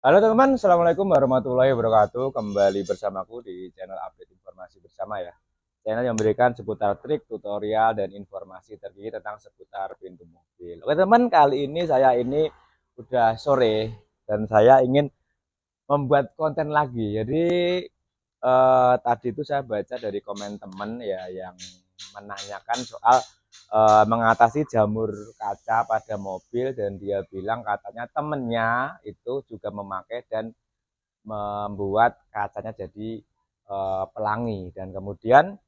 Halo teman-teman, Assalamualaikum warahmatullahi wabarakatuh. Kembali bersamaku di channel update informasi bersama ya. Channel yang memberikan seputar trik, tutorial, dan informasi terkini tentang seputar pintu mobil. Oke teman, kali ini saya udah sore dan saya ingin membuat konten lagi. Jadi tadi itu saya baca dari komen teman ya yang menanyakan soal mengatasi jamur kaca pada mobil, dan dia bilang katanya temennya itu juga memakai dan membuat kacanya jadi pelangi. Dan kemudian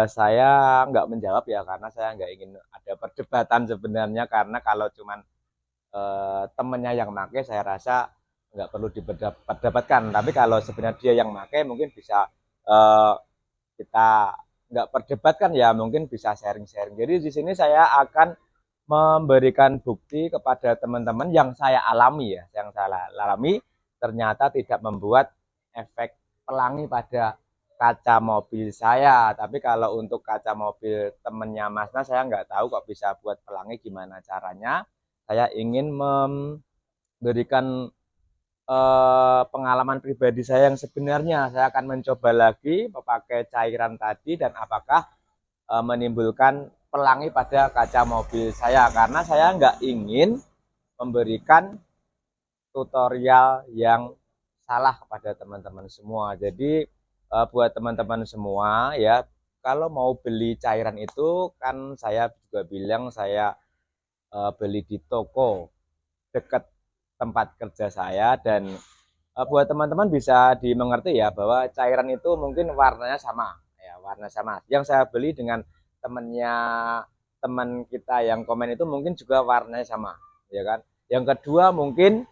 saya nggak menjawab ya, karena saya nggak ingin ada perdebatan sebenarnya, karena kalau cuman temennya yang make saya rasa nggak perlu diperdebatkan. Tapi kalau sebenarnya dia yang make, mungkin bisa kita nggak perdebatkan ya, mungkin bisa sharing-sharing. Jadi di sini saya akan memberikan bukti kepada teman-teman yang saya alami ya, yang saya alami ternyata tidak membuat efek pelangi pada kaca mobil saya. Tapi kalau untuk kaca mobil temennya Masna, saya nggak tahu kok bisa buat pelangi, gimana caranya. Saya ingin memberikan pengalaman pribadi saya yang sebenarnya. Saya akan mencoba lagi memakai cairan tadi dan apakah menimbulkan pelangi pada kaca mobil saya, karena saya nggak ingin memberikan tutorial yang salah kepada teman-teman semua. Jadi buat teman-teman semua ya, kalau mau beli cairan itu kan saya juga bilang saya beli di toko dekat tempat kerja saya. Dan buat teman-teman bisa dimengerti ya, bahwa cairan itu mungkin warnanya sama ya, warna sama yang saya beli dengan temennya teman kita yang komen itu mungkin juga warnanya sama ya kan. Yang kedua mungkin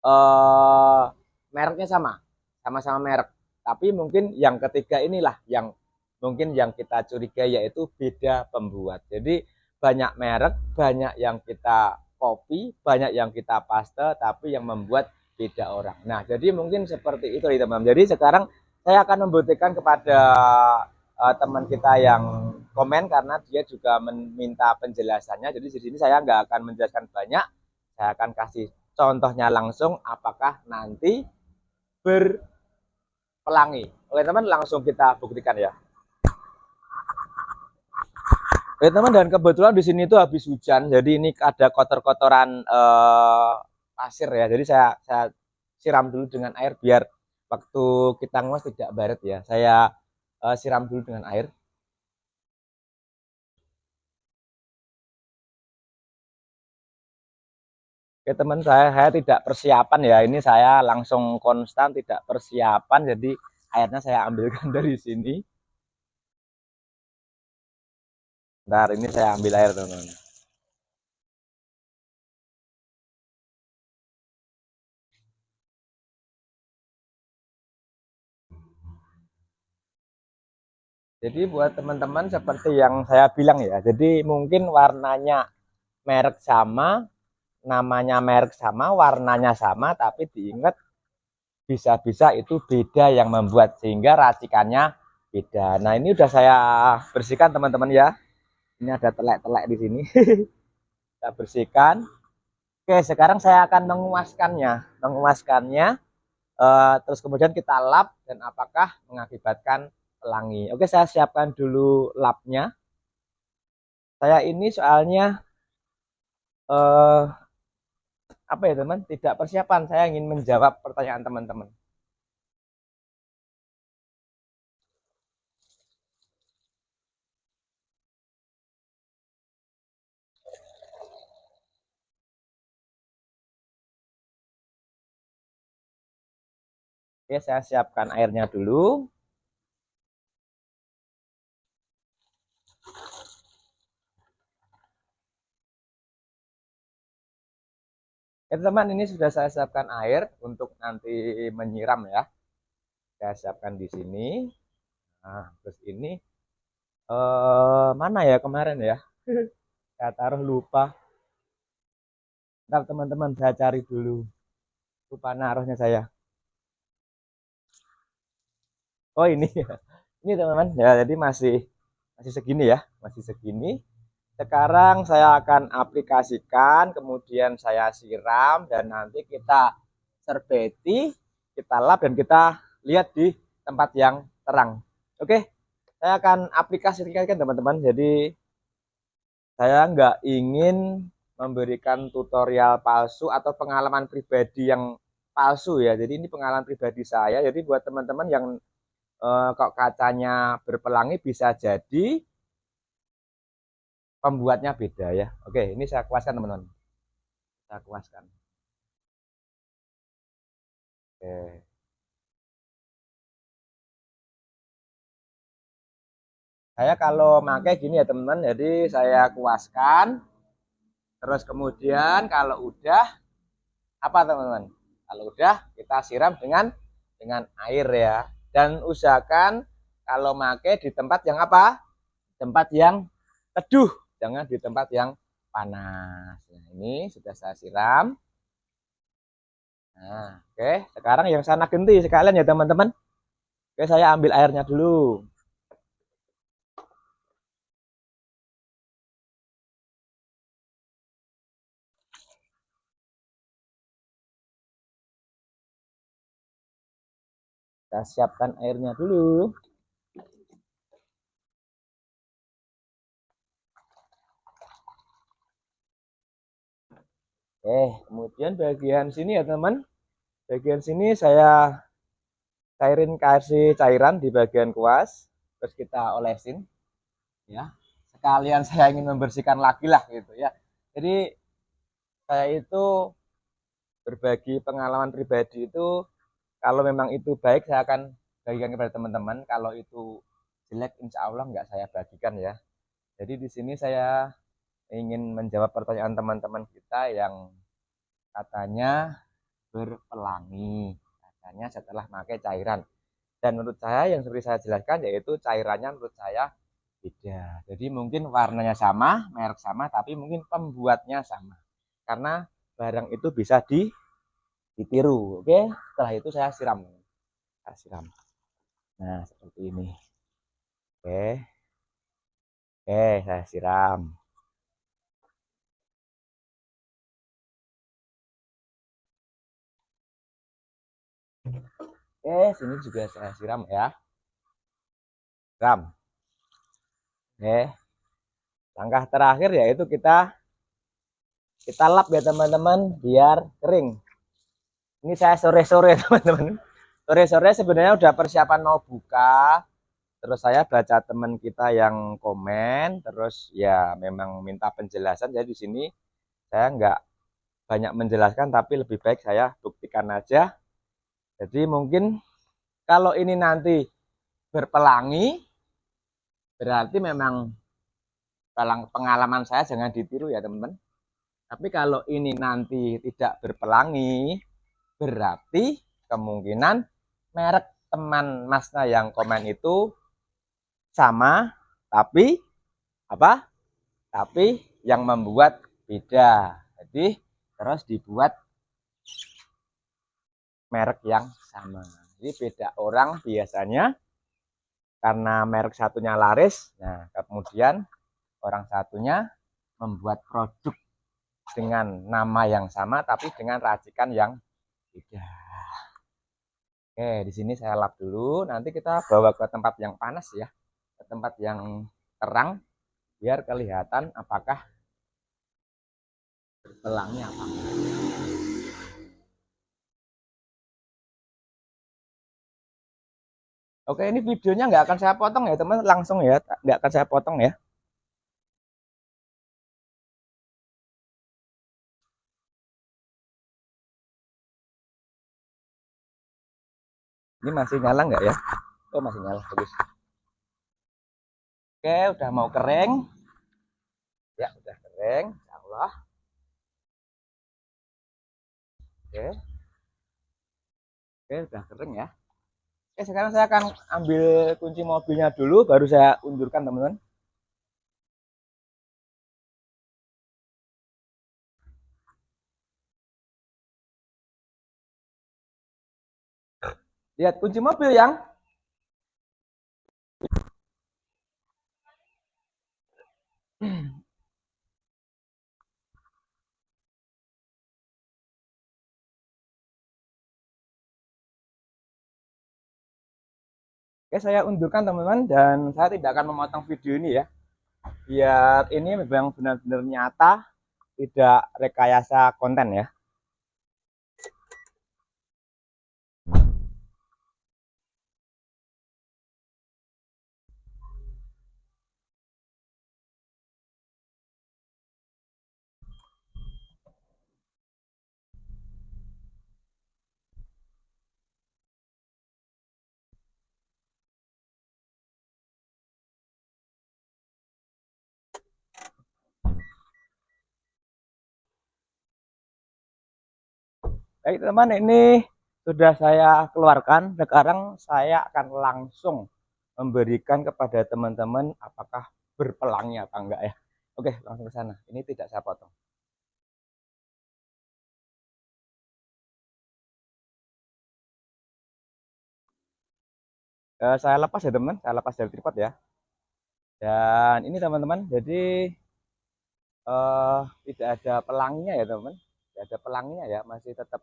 eh, mereknya sama-sama merek, tapi mungkin yang ketiga inilah yang mungkin yang kita curigai, yaitu beda pembuat. Jadi banyak merek, banyak yang kita copy, banyak yang kita paste, tapi yang membuat beda orang. Nah, jadi mungkin seperti itu teman-teman. Jadi sekarang saya akan membuktikan kepada teman kita yang komen, karena dia juga meminta penjelasannya. Jadi di sini saya nggak akan menjelaskan banyak, saya akan kasih contohnya langsung apakah nanti berpelangi. Oke teman, langsung kita buktikan ya. Oke teman, dan kebetulan di sini tuh habis hujan, jadi ini ada kotor-kotoran pasir ya. Jadi saya siram dulu dengan air biar waktu kita nguas tidak baret ya. Saya siram dulu dengan air. Oke teman, saya tidak persiapan ya. Ini saya langsung konstan, tidak persiapan. Jadi airnya saya ambilkan dari sini. Bentar, ini saya ambil air teman-teman. Jadi buat teman-teman seperti yang saya bilang ya, jadi mungkin warnanya merek sama, namanya merek sama, warnanya sama, tapi diingat bisa-bisa itu beda yang membuat, sehingga racikannya beda. Nah ini udah saya bersihkan teman-teman ya. Ini ada telek-telek di sini. Kita bersihkan. Oke, sekarang saya akan menguaskannya, terus kemudian kita lap dan apakah mengakibatkan pelangi. Oke, saya siapkan dulu lapnya. Saya ini soalnya apa ya teman, tidak persiapan, saya ingin menjawab pertanyaan teman-teman. Oke, saya siapkan airnya dulu. Oke teman, ini sudah saya siapkan air untuk nanti menyiram ya. Saya siapkan di sini. Nah, terus ini mana ya kemarin ya? Saya taruh lupa. Ntar teman-teman saya cari dulu. Lupa naruhnya saya. Oh ini, ini teman-teman. Ya, jadi masih masih segini ya, masih segini. Sekarang saya akan aplikasikan, kemudian saya siram, dan nanti kita serbeti, kita lap, dan kita lihat di tempat yang terang. Oke, saya akan aplikasikan teman-teman. Jadi saya nggak ingin memberikan tutorial palsu atau pengalaman pribadi yang palsu ya. Jadi ini pengalaman pribadi saya. Jadi buat teman-teman yang kok kacanya berpelangi, bisa jadi pembuatnya beda ya. Oke, ini saya kuaskan teman-teman. Saya kuaskan. Oke. Saya kalau pakai gini ya teman-teman. Jadi saya kuaskan. Terus kemudian kalau udah apa teman-teman? Kalau udah kita siram dengan air ya. Dan usahakan kalau pakai di tempat yang apa? Tempat yang teduh, jangan di tempat yang panas. Nah, ini sudah saya siram. Nah, oke, sekarang yang sana ganti sekalian ya teman-teman. Oke, saya ambil airnya dulu. Kita siapkan airnya dulu. Kemudian bagian sini ya teman. Bagian sini saya cairin, kasih cairan di bagian kuas. Terus kita olesin ya. Sekalian saya ingin membersihkan lagi lah gitu ya. Jadi saya itu berbagi pengalaman pribadi itu, kalau memang itu baik saya akan bagikan kepada teman-teman, kalau itu jelek insya Allah nggak saya bagikan ya. Jadi di sini saya ingin menjawab pertanyaan teman-teman kita yang katanya berpelangi, katanya setelah pakai cairan. Dan menurut saya yang seperti saya jelaskan, yaitu cairannya menurut saya beda. Jadi mungkin warnanya sama, merek sama, tapi mungkin pembuatnya sama. Karena barang itu bisa ditiru. Oke, setelah itu saya siram. Saya siram. Nah, seperti ini. Oke. Oke, saya siram. Oke, sini juga saya siram ya. Siram. Oke. Langkah terakhir yaitu kita lap ya teman-teman biar kering. Ini saya sore-sore teman-teman. Sore-sore sebenarnya udah persiapan mau buka. Terus saya baca teman kita yang komen, terus ya memang minta penjelasan. Jadi di sini saya nggak banyak menjelaskan, tapi lebih baik saya buktikan aja. Jadi mungkin kalau ini nanti berpelangi, berarti memang pengalaman saya jangan ditiru ya teman-teman. Tapi kalau ini nanti tidak berpelangi, berarti kemungkinan merek teman masnya yang komen itu sama, tapi apa? Tapi yang membuat beda. Jadi terus dibuat merek yang sama. Jadi beda orang biasanya karena merek satunya laris. Nah, kemudian orang satunya membuat produk dengan nama yang sama tapi dengan racikan yang beda. Oke, di sini saya lap dulu. Nanti kita bawa ke tempat yang panas ya, ke tempat yang terang biar kelihatan apakah berpelangi apa enggak. Oke, ini videonya nggak akan saya potong ya teman, langsung ya, nggak akan saya potong ya. Ini masih nyala nggak ya? Oh masih nyala, bagus. Oke, udah mau kering. Ya, udah kering, insya Allah. Oke, oke, udah kering ya. Oke, sekarang saya akan ambil kunci mobilnya dulu, baru saya undurkan teman-teman. Lihat kunci mobil yang Oke, saya undurkan teman-teman dan saya tidak akan memotong video ini ya. Biar ini memang benar-benar nyata, tidak rekayasa konten ya. Baik teman, ini sudah saya keluarkan. Sekarang saya akan langsung memberikan kepada teman-teman apakah berpelangi apa enggak ya. Oke, langsung ke sana. Ini tidak saya potong. Saya lepas ya teman, saya lepas dari tripod ya. Dan ini teman-teman, jadi tidak ada pelanginya ya teman, tidak ada pelanginya ya, masih tetap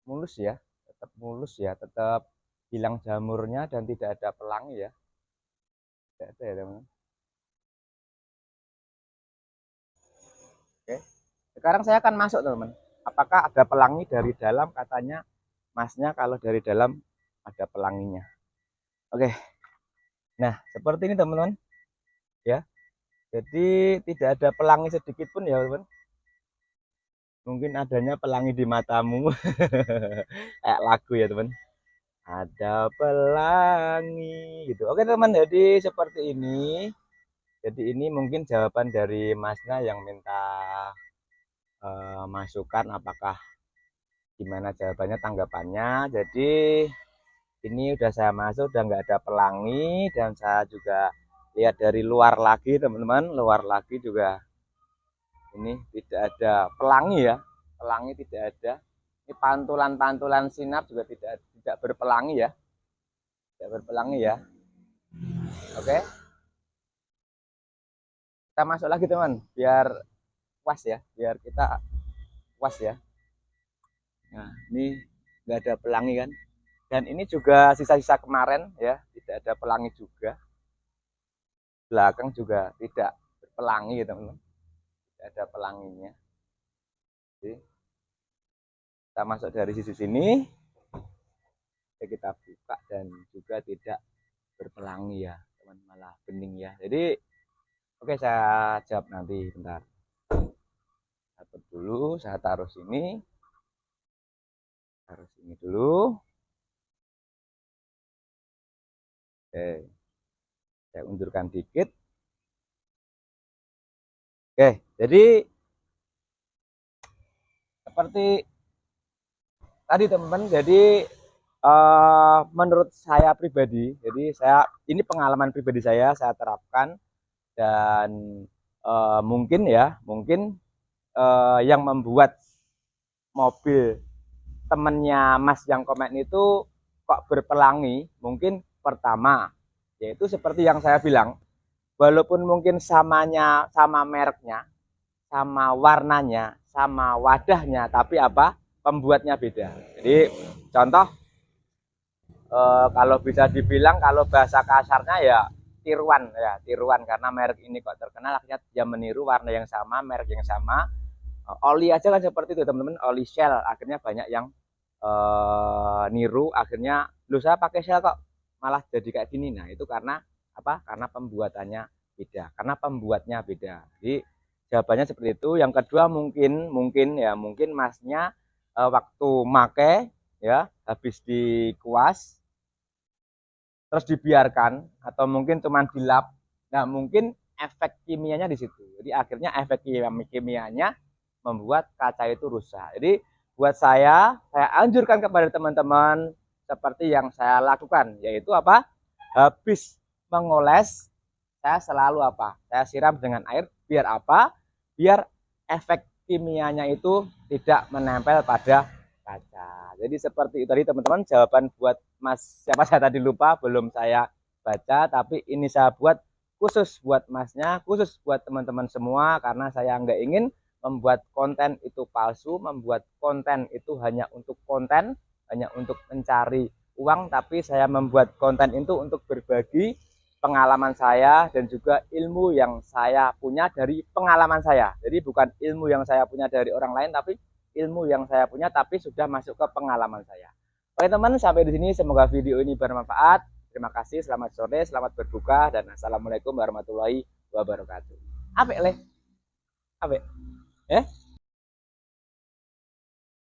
mulus ya, tetap mulus ya, tetap hilang jamurnya dan tidak ada pelangi ya, tidak ada ya teman. Oke, sekarang saya akan masuk teman, apakah ada pelangi dari dalam? Katanya masnya kalau dari dalam ada pelanginya. Oke, nah seperti ini teman-teman ya, jadi tidak ada pelangi sedikit pun ya teman. Mungkin adanya pelangi di matamu. Kayak lagu ya teman, ada pelangi gitu. Oke teman, jadi seperti ini. Jadi ini mungkin jawaban dari masnya yang minta masukan, apakah gimana jawabannya, tanggapannya. Jadi ini udah saya masuk, udah nggak ada pelangi, dan saya juga lihat dari luar lagi teman-teman, luar lagi juga ini tidak ada pelangi ya, pelangi tidak ada. Ini pantulan-pantulan sinar juga tidak berpelangi ya, tidak berpelangi ya. Oke, kita masuk lagi teman, biar puas ya, biar kita puas ya. Nah ini nggak ada pelangi kan, dan ini juga sisa-sisa kemarin ya, tidak ada pelangi juga. Belakang juga tidak berpelangi ya teman-teman, tidak ada pelanginya. Jadi kita masuk dari sisi sini, kita buka dan juga tidak berpelangi ya teman, malah bening ya. Jadi oke, saya jawab nanti, bentar. Satu dulu, saya taruh sini dulu. Oke, saya undurkan dikit. Oke, jadi seperti tadi teman-teman, jadi menurut saya pribadi, jadi ini pengalaman pribadi saya terapkan, dan mungkin yang membuat mobil temennya Mas yang komen itu kok berpelangi, mungkin pertama yaitu seperti yang saya bilang, walaupun mungkin sama mereknya, sama warnanya, sama wadahnya, tapi pembuatnya beda. Jadi contoh, kalau bisa dibilang, kalau bahasa kasarnya ya tiruan, karena merek ini kok terkenal, akhirnya dia meniru warna yang sama, merek yang sama. Oli aja kan seperti itu teman-teman, oli Shell, akhirnya banyak yang niru, akhirnya lu saya pakai Shell kok malah jadi kayak gini. Nah itu karena karena pembuatannya beda, karena pembuatnya beda. Jadi jawabannya seperti itu. Yang kedua, mungkin masnya waktu make ya, habis dikuas terus dibiarkan, atau mungkin cuma dilap. Nah mungkin efek kimianya di situ, jadi akhirnya efek kimianya membuat kaca itu rusak. Jadi buat saya anjurkan kepada teman-teman seperti yang saya lakukan, yaitu habis mengoles, saya selalu saya siram dengan air, biar biar efek kimianya itu tidak menempel pada kaca. Jadi seperti itu tadi teman-teman, jawaban buat Mas siapa, saya tadi lupa, belum saya baca, tapi ini saya buat khusus buat masnya, khusus buat teman-teman semua, karena saya nggak ingin membuat konten itu palsu, membuat konten itu hanya untuk konten, hanya untuk mencari uang, tapi saya membuat konten itu untuk berbagi pengalaman saya dan juga ilmu yang saya punya dari pengalaman saya. Jadi bukan ilmu yang saya punya dari orang lain, tapi ilmu yang saya punya tapi sudah masuk ke pengalaman saya. Oke teman, sampai di sini semoga video ini bermanfaat. Terima kasih, selamat sore, selamat berbuka, dan assalamualaikum warahmatullahi wabarakatuh. Apik leh, apik,